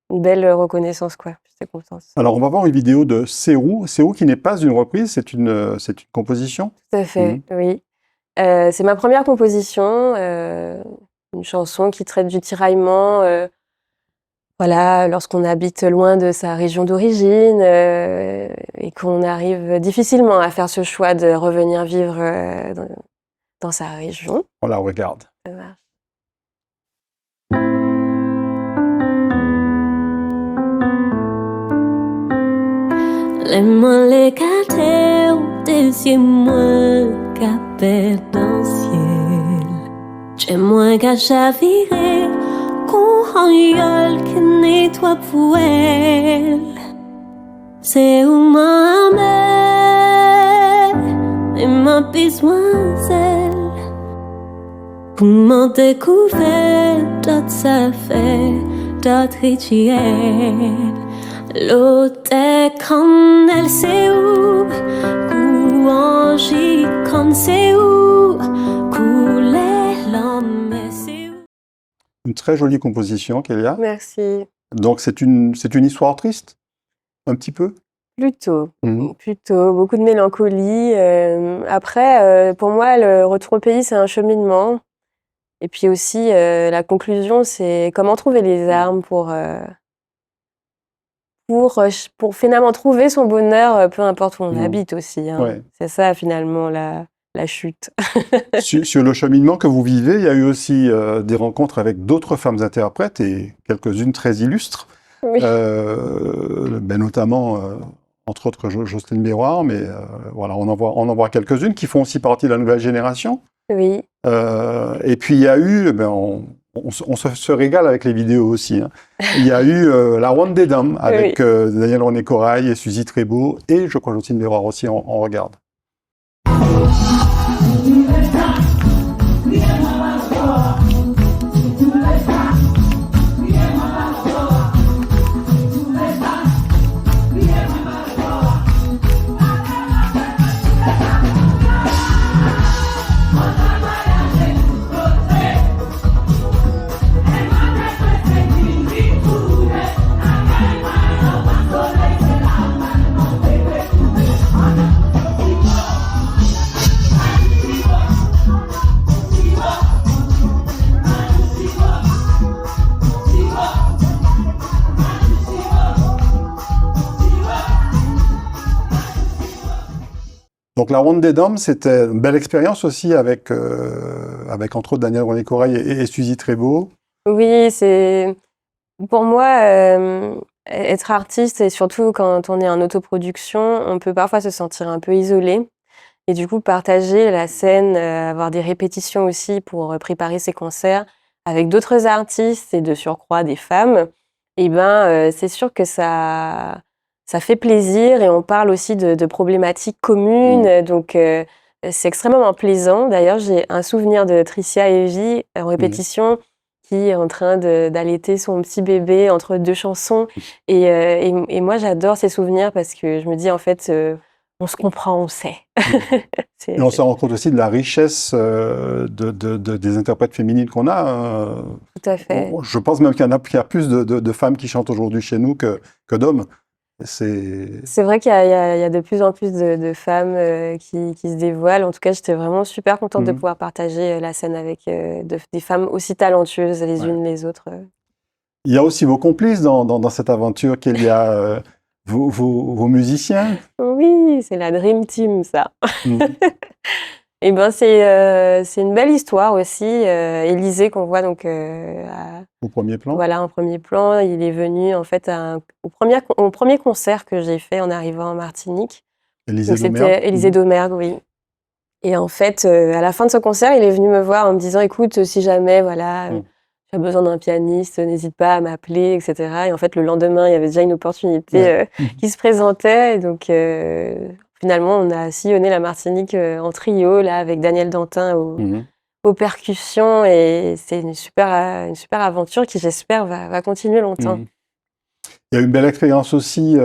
B: belle reconnaissance, quoi. J'étais contente.
A: Alors, on va voir une vidéo de Serou. Serou qui n'est pas une reprise, c'est une composition.
B: Tout à fait, oui. C'est ma première composition, une chanson qui traite du tiraillement, lorsqu'on habite loin de sa région d'origine et qu'on arrive difficilement à faire ce choix de revenir vivre dans sa région.
A: On la regarde.
B: Ça marche.
C: Laisse-moi l'écarter des yeux moins qu'à dans le ciel. J'ai moins qu'à chavirer qu'on en qui nettoie pour elle. C'est où ma mère et ma demoiselle. Pour m'en découvrir d'autres ça fait d'autres rituels. L'autre quand elle sait où, couange quand c'est où, couler l'homme c'est où.
A: Une très jolie composition, Kélia.
B: Merci.
A: Donc, c'est une histoire triste, un petit peu.
B: Plutôt, beaucoup de mélancolie. Après, pour moi, le retour au pays, c'est un cheminement. Et puis aussi, la conclusion, c'est comment trouver les armes pour finalement trouver son bonheur, peu importe où on habite aussi. Hein.
A: Ouais.
B: C'est ça, finalement, la chute.
A: Sur le cheminement que vous vivez, il y a eu aussi des rencontres avec d'autres femmes interprètes et quelques-unes très illustres,
B: Oui.
A: Notamment, entre autres, Jocelyne Béroir, mais on en voit quelques-unes qui font aussi partie de la nouvelle génération.
B: Oui.
A: Et puis, il y a eu, on se régale avec les vidéos aussi. Hein. Il y a eu la Ronde des Dames avec Daniel René Corail et Suzy Trébeau et je crois Jocelyne Béroir aussi, on regarde. Donc la Ronde des Dames, c'était une belle expérience aussi avec entre autres Daniel René Corail et Suzy Trébeau.
B: Oui, c'est pour moi être artiste et surtout quand on est en autoproduction, on peut parfois se sentir un peu isolé et du coup partager la scène, avoir des répétitions aussi pour préparer ses concerts avec d'autres artistes et de surcroît des femmes. Et c'est sûr que ça fait plaisir et on parle aussi de problématiques communes, donc c'est extrêmement plaisant. D'ailleurs, j'ai un souvenir de Tricia Evie en répétition qui est en train d'allaiter son petit bébé entre 2 chansons. Et moi, j'adore ces souvenirs parce que je me dis, en fait, on se comprend, on sait.
A: Et on se rend compte aussi de la richesse des interprètes féminines qu'on a.
B: Tout à fait.
A: Je pense même qu'il y a plus de femmes qui chantent aujourd'hui chez nous que d'hommes.
B: C'est vrai qu'il y a de plus en plus de femmes qui se dévoilent. En tout cas, j'étais vraiment super contente de pouvoir partager la scène avec des femmes aussi talentueuses les unes les autres.
A: Il y a aussi vos complices dans cette aventure, qu'il y a vos musiciens.
B: Oui, c'est la Dream Team, ça.
A: Mm.
B: Et ben c'est une belle histoire aussi. Élisée qu'on voit donc
A: Au premier plan.
B: voilà, en premier plan, il est venu en fait au premier concert que j'ai fait en arrivant en Martinique.
A: Élisée
B: Donc
A: Domergue.
B: c'était Élisée Domergue, oui. Et en fait, à la fin de ce concert, il est venu me voir en me disant, écoute, si jamais voilà, tu as besoin d'un pianiste, n'hésite pas à m'appeler, etc. Et en fait, le lendemain, il y avait déjà une opportunité qui se présentait. Et donc, finalement, on a sillonné la Martinique en trio, là, avec Daniel Dantin aux percussions. Et c'est une super aventure qui, j'espère, va continuer longtemps.
A: Il y a eu une belle expérience aussi,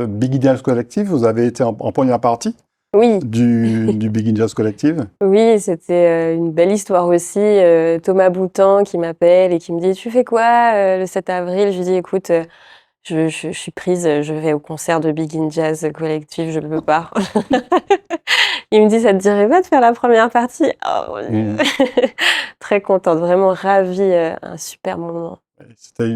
A: Big Jazz Collective. Vous avez été en première partie du Big Jazz Collective.
B: Oui, c'était une belle histoire aussi. Thomas Boutan qui m'appelle et qui me dit « Tu fais quoi le 7 avril ?» Je lui dis « Écoute, je suis prise, je vais au concert de Big Jazz Collective, je ne peux pas. » Il me dit « Ça te dirait pas de faire la première partie ?» Oh, très contente, vraiment ravie, un super moment.
A: C'était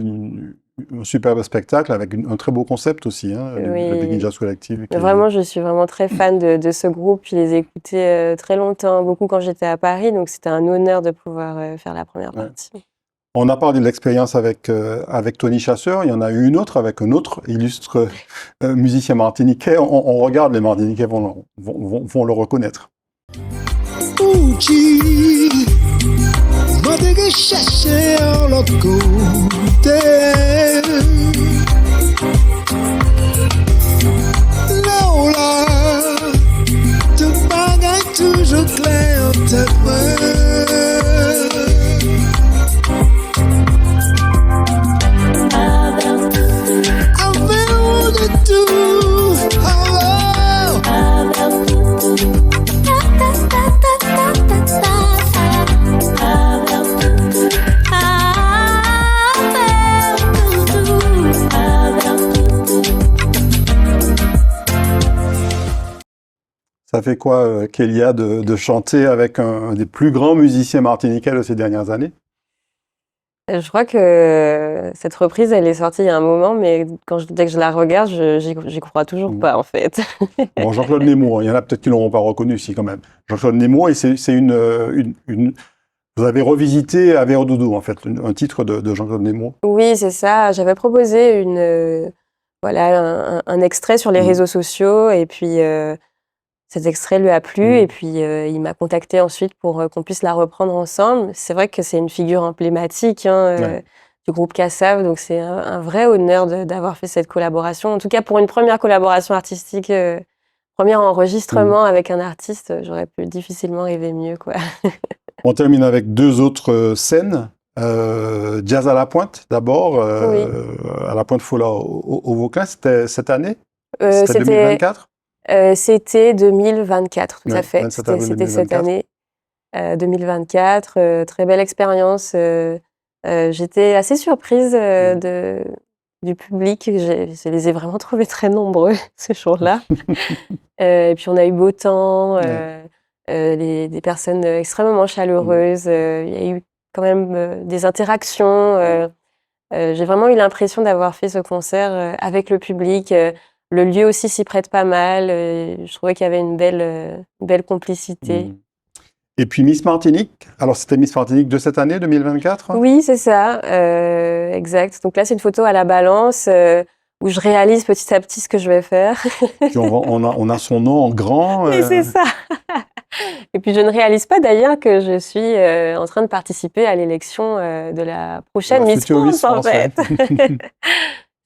A: un superbe spectacle avec un très beau concept aussi, le Big Jazz Collective.
B: Vraiment, je suis vraiment très fan de ce groupe. Je les ai écoutés très longtemps, beaucoup quand j'étais à Paris, donc c'était un honneur de pouvoir faire la première partie.
A: On a parlé de l'expérience avec Tony Chasseur, il y en a eu une autre avec un autre illustre musicien martiniquais. On regarde, les Martiniquais vont le reconnaître.
D: Toujours clair en tête.
A: Ça fait quoi, Kélia, de chanter avec un des plus grands musiciens martiniquais de ces dernières années?
B: Je crois que cette reprise, elle est sortie il y a un moment, mais dès que je la regarde, j'y crois toujours pas, en fait.
A: Bon, Jean-Claude Némours, il y en a peut-être qui ne l'auront pas reconnu ici quand même. Jean-Claude Némours, et c'est une... Vous avez revisité Ave Doudou, en fait, un titre de Jean-Claude Némours.
B: Oui, c'est ça. J'avais proposé un extrait sur les réseaux sociaux, et puis cet extrait lui a plu, et puis il m'a contacté ensuite pour qu'on puisse la reprendre ensemble. C'est vrai que c'est une figure emblématique du groupe Kassav, donc c'est un vrai honneur d'avoir fait cette collaboration. En tout cas, pour une première collaboration artistique, premier enregistrement avec un artiste, j'aurais pu difficilement rêver mieux, quoi.
A: On termine avec deux autres scènes. Jazz à la Pointe, d'abord, à la Pointe Folla au Vauclin, c'était cette année? C'était 2024?
B: C'était 2024, tout à fait. C'était cette année 2024. Très belle expérience. J'étais assez surprise du public. Je les ai vraiment trouvés très nombreux ce jour-là. Et puis on a eu beau temps, des personnes extrêmement chaleureuses. Il y a eu quand même des interactions. J'ai vraiment eu l'impression d'avoir fait ce concert avec le public. Le lieu aussi s'y prête pas mal. Je trouvais qu'il y avait une belle complicité.
A: Et puis Miss Martinique. Alors, c'était Miss Martinique de cette année, 2024?
B: Oui, c'est ça, exact. Donc là, c'est une photo à la balance où je réalise petit à petit ce que je vais faire.
A: Puis on a son nom en grand.
B: Et c'est ça. Et puis, je ne réalise pas d'ailleurs que je suis en train de participer à l'élection de la prochaine Miss France, en fait.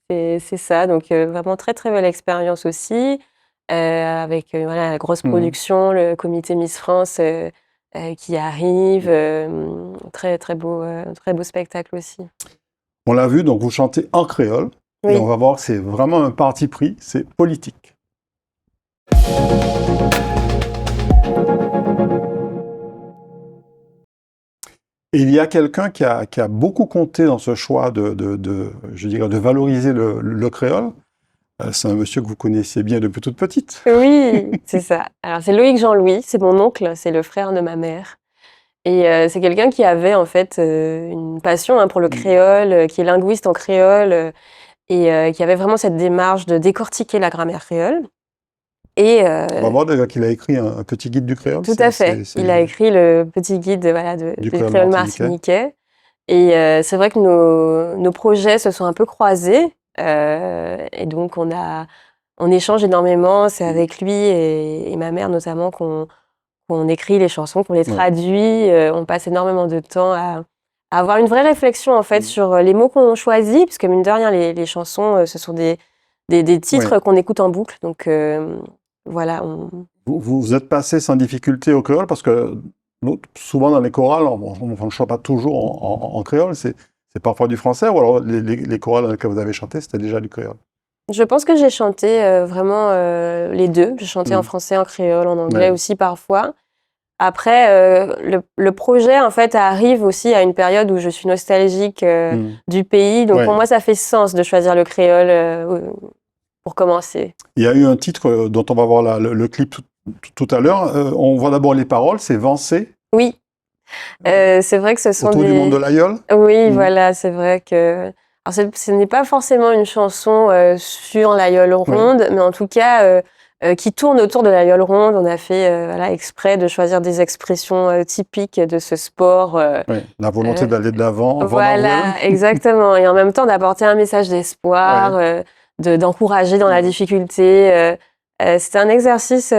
B: C'est ça, donc vraiment très très belle expérience aussi, avec la grosse production, le comité Miss France qui arrive, très très beau spectacle aussi.
A: On l'a vu, donc vous chantez en créole, et on va voir que c'est vraiment un parti pris, c'est politique. Et il y a quelqu'un qui a beaucoup compté dans ce choix je dirais, de valoriser le créole. C'est un monsieur que vous connaissiez bien depuis toute petite.
B: Oui, c'est ça. Alors, c'est Loïc Jean-Louis, c'est mon oncle, c'est le frère de ma mère. Et c'est quelqu'un qui avait en fait une passion pour le créole, qui est linguiste en créole, et qui avait vraiment cette démarche de décortiquer la grammaire créole. Et
A: On va voir déjà qu'il a écrit un petit guide du créole.
B: tout à fait. Il a écrit le petit guide voilà, du créole martiniquais. Et c'est vrai que nos projets se sont un peu croisés. Et donc, on échange énormément. C'est avec lui et ma mère notamment qu'on écrit les chansons, qu'on les traduit. On passe énormément de temps à avoir une vraie réflexion en fait sur les mots qu'on choisit, parce que mine de rien, les chansons, ce sont des titres qu'on écoute en boucle. Donc voilà.
A: Vous êtes passé sans difficulté au créole parce que souvent dans les chorales, on ne chante pas toujours en créole, c'est parfois du français, ou alors les chorales dans lesquelles vous avez chanté, c'était déjà du créole?
B: Je pense que j'ai chanté vraiment les deux. J'ai chanté en français, en créole, en anglais aussi parfois. Après, le projet, en fait, arrive aussi à une période où je suis nostalgique du pays. Donc, pour moi, ça fait sens de choisir le créole pour commencer.
A: Il y a eu un titre dont on va voir le clip tout à l'heure. On voit d'abord les paroles, c'est Vancé.
B: Oui. C'est vrai que ce sont
A: Autour du monde de l'aïeul.
B: Oui, voilà, c'est vrai que... Alors, ce n'est pas forcément une chanson sur l'aïeul ronde, mais en tout cas... qui tourne autour de l'aïeul ronde. On a fait exprès de choisir des expressions typiques de ce sport.
A: La volonté d'aller de l'avant.
B: Voilà, exactement. Et en même temps, d'apporter un message d'espoir, d'encourager dans la difficulté. C'était un exercice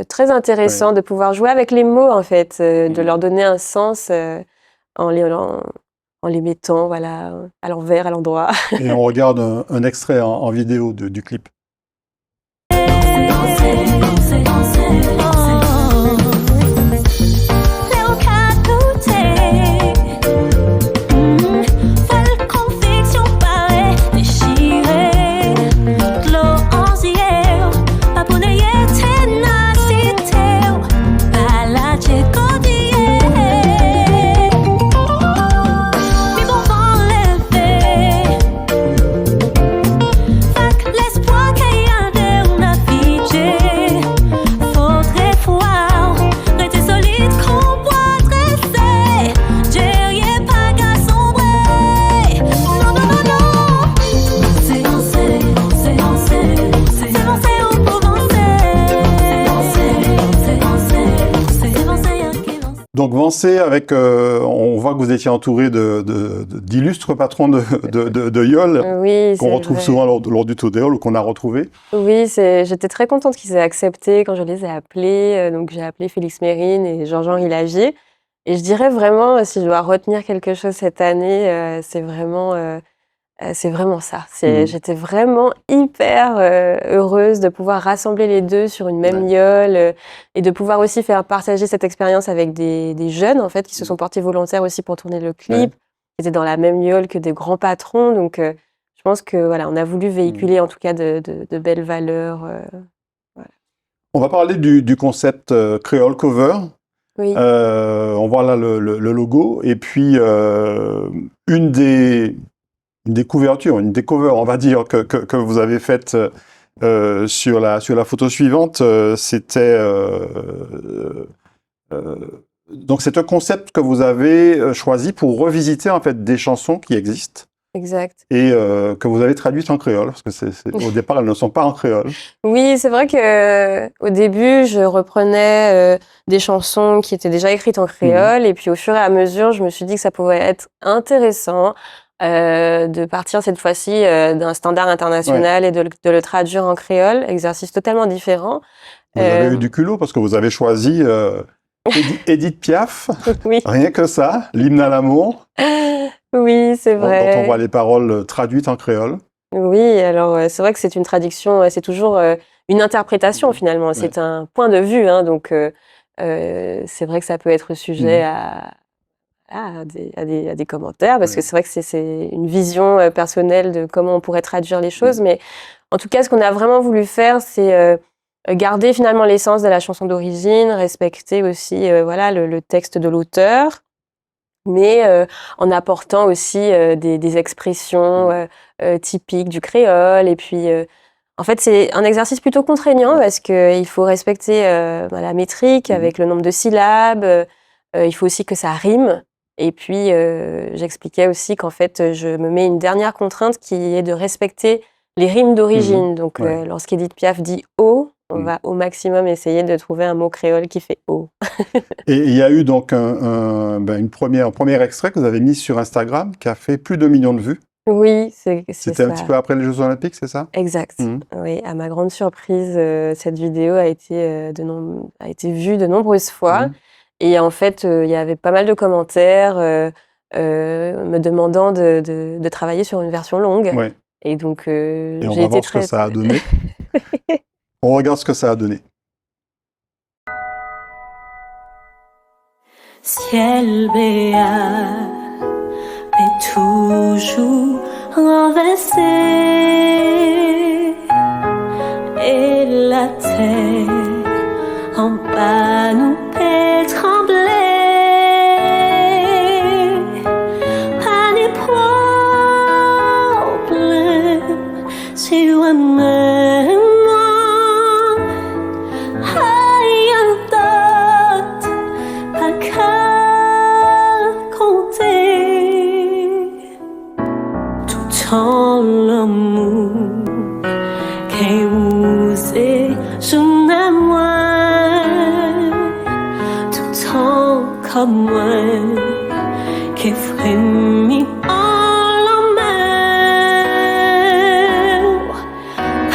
B: très intéressant de pouvoir jouer avec les mots, en fait, de leur donner un sens en les mettant à l'envers, à l'endroit.
A: Et on regarde un extrait en vidéo du clip. Donc Vancé, on voit que vous étiez entouré d'illustres patrons de yole, qu'on retrouve souvent lors du Todéol, ou qu'on a retrouvé.
B: Oui, j'étais très contente qu'ils aient accepté quand je les ai appelés. Donc j'ai appelé Félix Mérine et Georges-Henri Lagier. Et je dirais vraiment, si je dois retenir quelque chose cette année, c'est vraiment ça. J'étais vraiment hyper heureuse de pouvoir rassembler les deux sur une même yole et de pouvoir aussi faire partager cette expérience avec des jeunes en fait qui se sont portés volontaires aussi pour tourner le clip, qui étaient dans la même yole que des grands patrons. Donc je pense que on a voulu véhiculer en tout cas de belles valeurs.
A: On va parler du concept Creole Cover.
B: Oui.
A: On voit là le logo et puis une des couvertures, une des covers, on va dire, que vous avez faite sur la photo suivante, c'était... donc c'est un concept que vous avez choisi pour revisiter en fait des chansons qui existent.
B: Exact.
A: Et que vous avez traduites en créole, parce que au départ, elles ne sont pas en créole.
B: Oui, c'est vrai qu'au début, je reprenais des chansons qui étaient déjà écrites en créole, et puis au fur et à mesure, je me suis dit que ça pouvait être intéressant de partir cette fois-ci d'un standard international et de le traduire en créole, exercice totalement différent.
A: Vous avez eu du culot parce que vous avez choisi Édith Piaf, rien que ça, l'hymne à l'amour.
B: Oui, c'est vrai.
A: Dont on voit les paroles traduites en créole.
B: Oui, alors c'est vrai que c'est une traduction, c'est toujours une interprétation finalement, c'est un point de vue, donc c'est vrai que ça peut être sujet à des commentaires, parce que c'est vrai que c'est une vision personnelle de comment on pourrait traduire les choses, mais en tout cas, ce qu'on a vraiment voulu faire, c'est garder finalement l'essence de la chanson d'origine, respecter aussi le texte de l'auteur, mais en apportant aussi des expressions typiques du créole. Et puis, en fait, c'est un exercice plutôt contraignant parce qu'il faut respecter la métrique avec le nombre de syllabes. Il faut aussi que ça rime. Et puis, j'expliquais aussi qu'en fait, je me mets une dernière contrainte qui est de respecter les rimes d'origine. Donc, lorsqu'Édith Piaf dit « o », on va au maximum essayer de trouver un mot créole qui fait « o ».
A: Et il y a eu donc un premier extrait que vous avez mis sur Instagram qui a fait plus de 2 millions de vues.
B: Oui, c'est
A: C'était
B: ça.
A: un petit peu après les Jeux Olympiques, c'est ça?
B: Exact. Oui, à ma grande surprise, cette vidéo a été vue de nombreuses fois. Et en fait, il y avait pas mal de commentaires me demandant de travailler sur une version longue.
A: Ouais.
B: Et donc,
A: Et on
B: j'ai
A: va
B: été
A: voir ce que ça a donné. On regarde ce que ça a donné.
C: Ciel béat, mais toujours renversé, et la terre en bas nous fait trembler. Pas de problème sur un même rien d'autre, pas qu'à compter tout en l'amour qui vous est jeune à moi, tout en comme moi qui frémit en la main.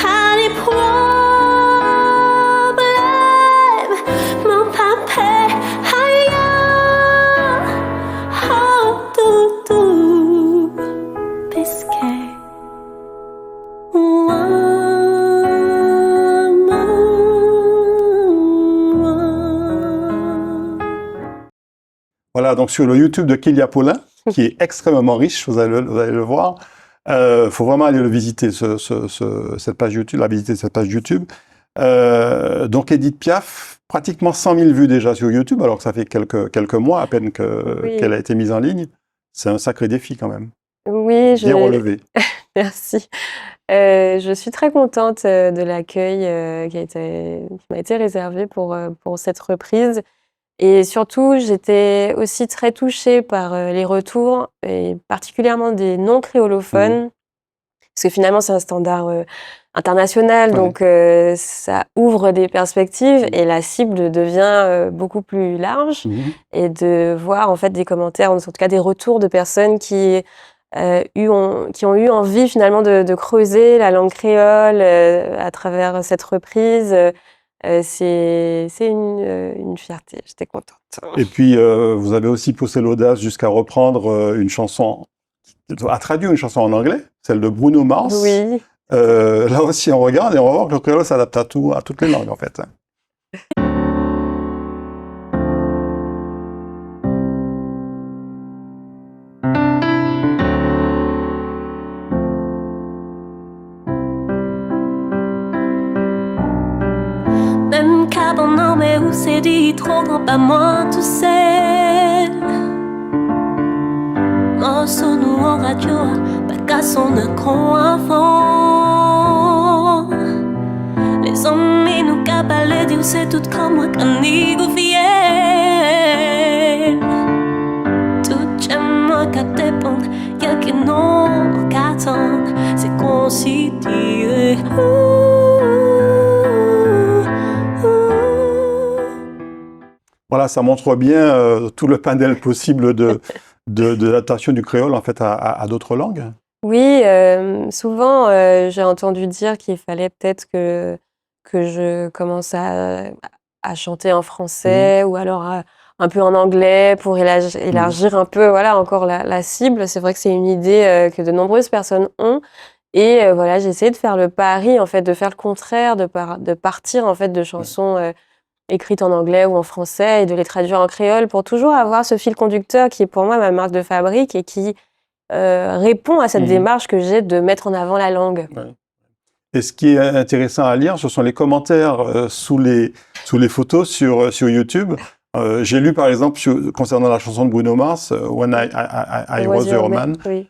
C: Pas de problème, mon papa ailleurs, oh doudou, biscuit.
A: Voilà, donc sur le YouTube de Kélia Paulin, qui est extrêmement riche, vous allez le voir. Faut vraiment aller le visiter, cette page YouTube, la visiter cette page YouTube. Donc Édith Piaf, pratiquement 100 000 vues déjà sur YouTube, alors que ça fait quelques mois à peine qu'elle a été mise en ligne. C'est un sacré défi quand même.
B: Oui,
A: Bien relevé.
B: Merci. Je suis très contente de l'accueil qui m'a été réservé pour cette reprise. Et surtout, j'étais aussi très touchée par les retours, et particulièrement des non-créolophones, parce que finalement, c'est un standard international, donc ça ouvre des perspectives et la cible devient beaucoup plus large. Et de voir en fait des commentaires, en tout cas des retours de personnes qui ont eu envie finalement de creuser la langue créole à travers cette reprise. C'est une fierté, j'étais contente.
A: Et puis, vous avez aussi poussé l'audace jusqu'à reprendre une chanson, à traduire une chanson en anglais, celle de Bruno Mars.
B: Oui.
A: Là aussi, on regarde et on va voir que le créole s'adapte à toutes les langues, en fait.
C: Même cabane, mais où c'est dit trop grand, pas moi tout seul. Morceau nous en radio, pas qu'à son écran avant. Les hommes, nous cabalent, disent c'est tout comme moi, qu'un nigo fiel. Tout j'aime moi qu'à dépendre, y'a qui non, qu'attendre, c'est considéré.
A: Voilà, ça montre bien tout le panel possible de l'adaptation du créole en fait à d'autres langues.
B: Oui, souvent j'ai entendu dire qu'il fallait peut-être que je commence à chanter en français ou alors un peu en anglais pour élargir un peu encore la cible. C'est vrai que c'est une idée que de nombreuses personnes ont. Et voilà, j'ai essayé de faire le pari, en fait, de faire le contraire, de partir en fait de chansons écrites en anglais ou en français et de les traduire en créole pour toujours avoir ce fil conducteur qui est pour moi ma marque de fabrique et qui répond à cette démarche que j'ai de mettre en avant la langue.
A: Ouais. Et ce qui est intéressant à lire, ce sont les commentaires sous les photos sur YouTube. J'ai lu par exemple concernant la chanson de Bruno Mars, When I Was Your Man.
B: Oui.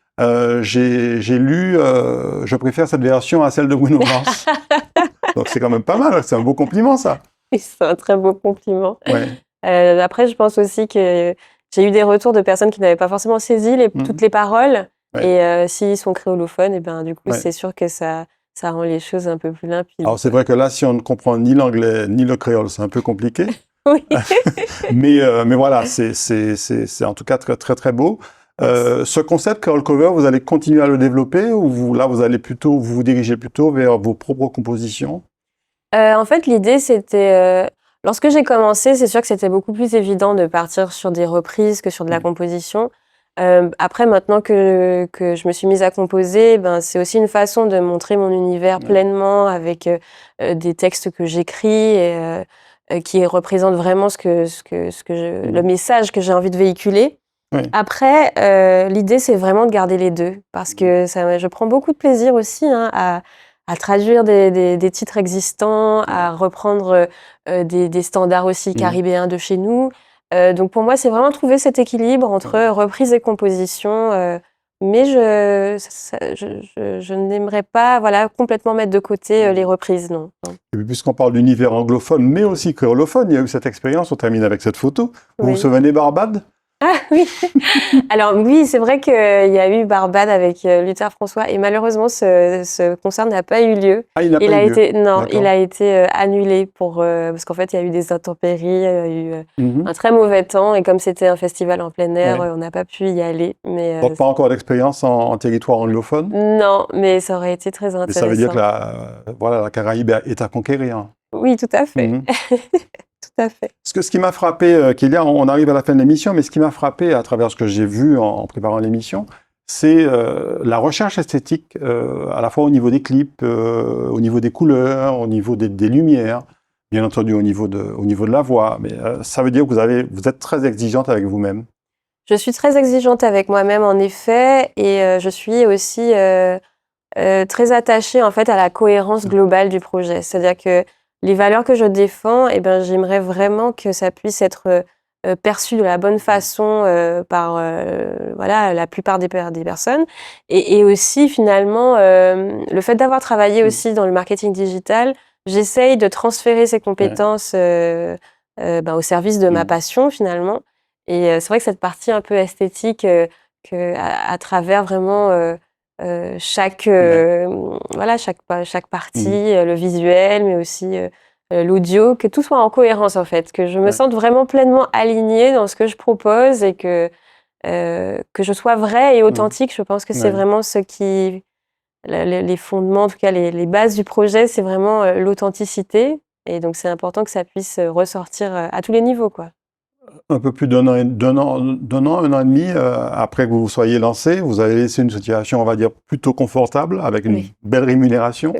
A: J'ai lu, je préfère cette version à celle de Bruno Mars. Donc c'est quand même pas mal, c'est un beau compliment ça.
B: Oui, c'est un très beau compliment.
A: Ouais.
B: Après, je pense aussi que j'ai eu des retours de personnes qui n'avaient pas forcément saisi toutes les paroles.
A: Ouais.
B: Et s'ils sont créolophones, et ben, du coup,
A: Ouais.
B: c'est sûr que ça rend les choses un peu plus limpides.
A: Alors c'est vrai que là, si on ne comprend ni l'anglais ni le créole, c'est un peu compliqué.
B: Oui.
A: mais voilà, c'est en tout cas très très très beau. Ce concept Créole Cover, vous allez continuer à le développer ou vous allez plutôt vous dirigez plutôt vers vos propres compositions?
B: En fait, l'idée, c'était... lorsque j'ai commencé, c'est sûr que c'était beaucoup plus évident de partir sur des reprises que sur de la composition. Après, maintenant que je me suis mise à composer, ben, c'est aussi une façon de montrer mon univers pleinement avec des textes que j'écris et qui représentent vraiment le message que j'ai envie de véhiculer.
A: Oui.
B: Après, l'idée, c'est vraiment de garder les deux parce que je prends beaucoup de plaisir aussi à traduire des titres existants, à reprendre des standards aussi caribéens de chez nous. Donc pour moi, c'est vraiment trouver cet équilibre entre reprise et composition. Mais je n'aimerais pas complètement mettre de côté les reprises, non.
A: Et puis, puisqu'on parle d'univers anglophone, mais aussi créolophone, il y a eu cette expérience, on termine avec cette photo. Vous vous souvenez Barbade?
B: Ah oui. Alors oui, c'est vrai qu'il y a eu Barbade avec Luther François et malheureusement ce concert n'a pas eu lieu.
A: Ah, il n'a pas eu lieu.
B: Il a été annulé parce qu'en fait il y a eu des intempéries, il y a eu un très mauvais temps et comme c'était un festival en plein air, on n'a pas pu y aller. Mais
A: donc pas encore d'expérience en territoire anglophone?
B: Non, mais ça aurait été très intéressant.
A: Mais ça veut dire que la Caraïbe est à conquérir.
B: Oui, tout à fait. Tout à fait.
A: Ce qui m'a frappé, Kélia, on arrive à la fin de l'émission, mais ce qui m'a frappé à travers ce que j'ai vu en préparant l'émission, c'est la recherche esthétique, à la fois au niveau des clips, au niveau des couleurs, au niveau des lumières, bien entendu au niveau de la voix. Mais ça veut dire que vous êtes très exigeante avec vous-même.
B: Je suis très exigeante avec moi-même, en effet, et je suis aussi très attachée en fait à la cohérence globale du projet. C'est-à-dire que les valeurs que je défends, j'aimerais vraiment que ça puisse être perçu de la bonne façon par la plupart des personnes. Et aussi, finalement, le fait d'avoir travaillé aussi dans le marketing digital, j'essaye de transférer ces compétences au service de ma passion, finalement. Et c'est vrai que cette partie un peu esthétique, à travers vraiment... chaque partie, le visuel, mais aussi l'audio, que tout soit en cohérence en fait, que je me sente vraiment pleinement alignée dans ce que je propose et que je sois vraie et authentique. Je pense que c'est vraiment les fondements, en tout cas les bases du projet, c'est vraiment l'authenticité. Et donc c'est important que ça puisse ressortir à tous les niveaux, quoi.
A: Un peu plus d'un an, un an et demi après que vous vous soyez lancé, vous avez laissé une situation, on va dire, plutôt confortable, avec une belle rémunération,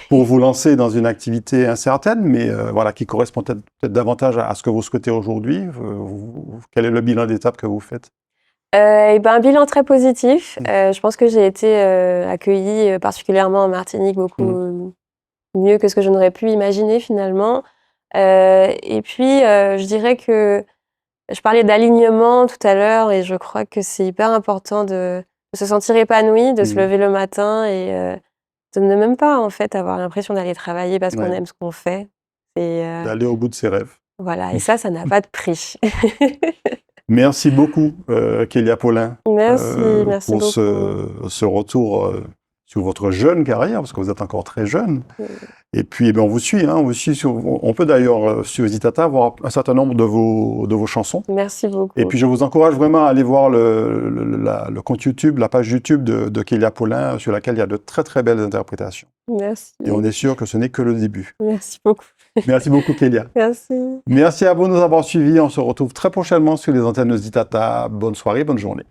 A: pour vous lancer dans une activité incertaine, mais qui correspond peut-être davantage à ce que vous souhaitez aujourd'hui. Quel est le bilan d'étape que vous faites?
B: Un bilan très positif. Je pense que j'ai été accueillie particulièrement en Martinique beaucoup mieux que ce que je n'aurais pu imaginer finalement. Et puis, je dirais que je parlais d'alignement tout à l'heure et je crois que c'est hyper important de se sentir épanoui, de se lever le matin et de ne même pas en fait avoir l'impression d'aller travailler parce qu'on aime ce qu'on fait.
A: D'aller au bout de ses rêves.
B: Voilà, et ça n'a pas de prix.
A: Merci beaucoup, Kélia Paulin.
B: Merci
A: pour
B: beaucoup.
A: ce retour sur votre jeune carrière, parce que vous êtes encore très jeune. Et puis, on vous suit. On peut d'ailleurs, sur Zitata, voir un certain nombre de vos chansons.
B: Merci beaucoup.
A: Et puis, je vous encourage vraiment à aller voir le compte YouTube, la page YouTube de Kélia Paulin, sur laquelle il y a de très, très belles interprétations.
B: Merci.
A: Et on est sûr que ce n'est que le début.
B: Merci beaucoup.
A: Merci beaucoup, Kélia.
B: Merci.
A: Merci à vous de nous avoir suivis. On se retrouve très prochainement sur les antennes de Zitata. Bonne soirée, bonne journée.